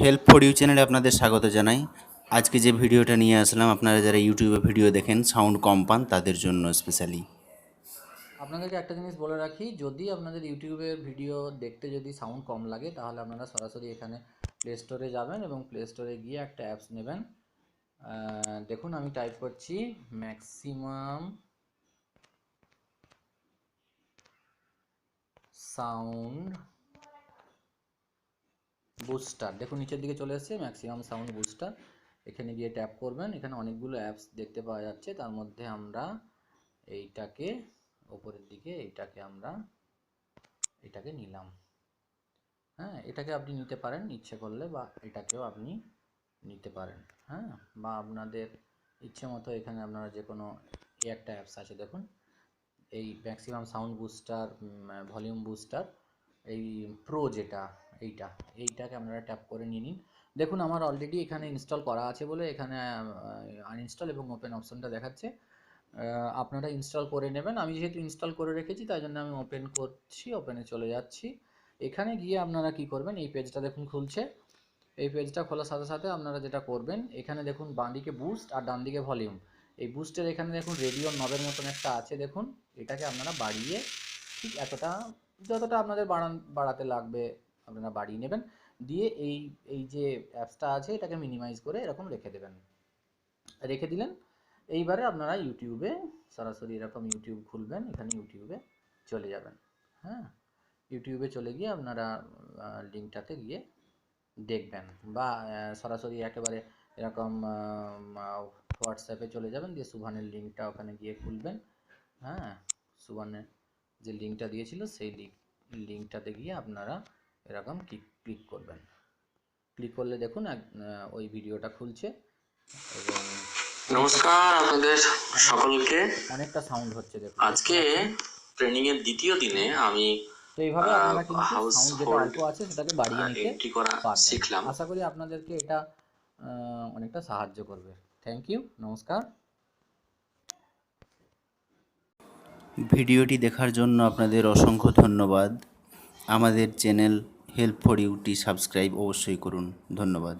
Help for you চ্যানেলে আপনাদের স্বাগত জানাই। আজকে যে ভিডিওটা নিয়ে আসলাম, আপনারা যারা ইউটিউবে ভিডিও দেখেন সাউন্ড কম পান তাদের জন্য স্পেশালি। আপনাদেরকে একটা জিনিস বলে রাখি, যদি আপনাদের ইউটিউবের ভিডিও দেখতে যদি সাউন্ড কম লাগে তাহলে আপনারা সরাসরি এখানে প্লে স্টোরে যাবেন এবং প্লে স্টোরে গিয়ে একটা অ্যাপস নেবেন। দেখুন আমি টাইপ করছি ম্যাক্সিমাম সাউন্ড বুস্টার। দেখুন নিচের দিকে চলে এসেছে ম্যাক্সিমাম সাউন্ড বুস্টার। এখানে গিয়ে ট্যাপ করবেন, এখানে অনেকগুলো অ্যাপস দেখতে পাওয়া যাচ্ছে, তার মধ্যে আমরা এইটাকে ওপরের দিকে এটাকে নিলাম। হ্যাঁ, এটাকে আপনি নিতে পারেন ইচ্ছে করলে, বা এটাকেও আপনি নিতে পারেন। হ্যাঁ, বা আপনাদের ইচ্ছে মতো এখানে আপনারা যে কোনো একটা অ্যাপস আছে দেখুন, এই maximum sound booster, volume booster, এই প্রো যেটা এইটাকে আপনারা ট্যাপ করে নিয়ে নিন। দেখুন আমার অলরেডি এখানে ইনস্টল করা আছে বলে এখানে আনইনস্টল এবং ওপেন অপশনটা দেখাচ্ছে। আপনারা ইনস্টল করে নেবেন। আমি যেহেতু ইনস্টল করে রেখেছি তাই জন্য আমি ওপেন করছি, ওপেনে চলে যাচ্ছি। এখানে গিয়ে আপনারা কি করবেন, এই পেজটা দেখুন খুলছে। এই পেজটা খোলার সাথে সাথে আপনারা যেটা করবেন, এখানে দেখুন বাঁদিকে বুস্ট আর ডান দিকে ভলিউম। এই বুস্টের এখানে দেখুন রেডিও নবের মতন একটা আছে, দেখুন এটাকে আপনারা বাড়িয়ে ঠিক এতটা, যতটা আপনাদের বাড়াতে লাগবে আপনারা বাড়িয়ে নেবেন। দিয়ে এই এই যে অ্যাপসটা আছে এটাকে মিনিমাইজ করে এরকম রেখে দিলেন। এইবারে আপনারা ইউটিউবে সরাসরি এরকম ইউটিউব খুলবেন, এখানে ইউটিউবে চলে যাবেন। হ্যাঁ, ইউটিউবে চলে গিয়ে আপনারা লিঙ্কটাতে গিয়ে দেখবেন, বা সরাসরি একেবারে এরকম হোয়াটসঅ্যাপে চলে যাবেন, দিয়ে সুভানের লিঙ্কটা ওখানে গিয়ে খুলবেন। হ্যাঁ, সুভানের যে লিঙ্কটা দিয়েছিল সেই লিঙ্কটাতে গিয়ে আপনারা এরকম ক্লিক করবেন। ক্লিক করলে দেখুন ওই ভিডিওটা খুলছে এবং নমস্কার আপনাদের সকলকে। অনেকটা সাউন্ড হচ্ছে দেখুন। আজকে ট্রেনিং এর দ্বিতীয় দিনে আমি তো এইভাবে আপনারা কিন্তু হাউস সাউন্ড যেটা অল্প আছে সেটাকে বাড়িয়ে নিতে এন্ট্রি করা পারবেন। শিখলাম। আশা করি আপনাদেরকে এটা অনেকটা সাহায্য করবে। থ্যাংক ইউ, নমস্কার। ভিডিওটি দেখার জন্য আপনাদের অসংখ্য ধন্যবাদ। আমাদের channel help for UT subscribe অবশ্যই করুন। ধন্যবাদ।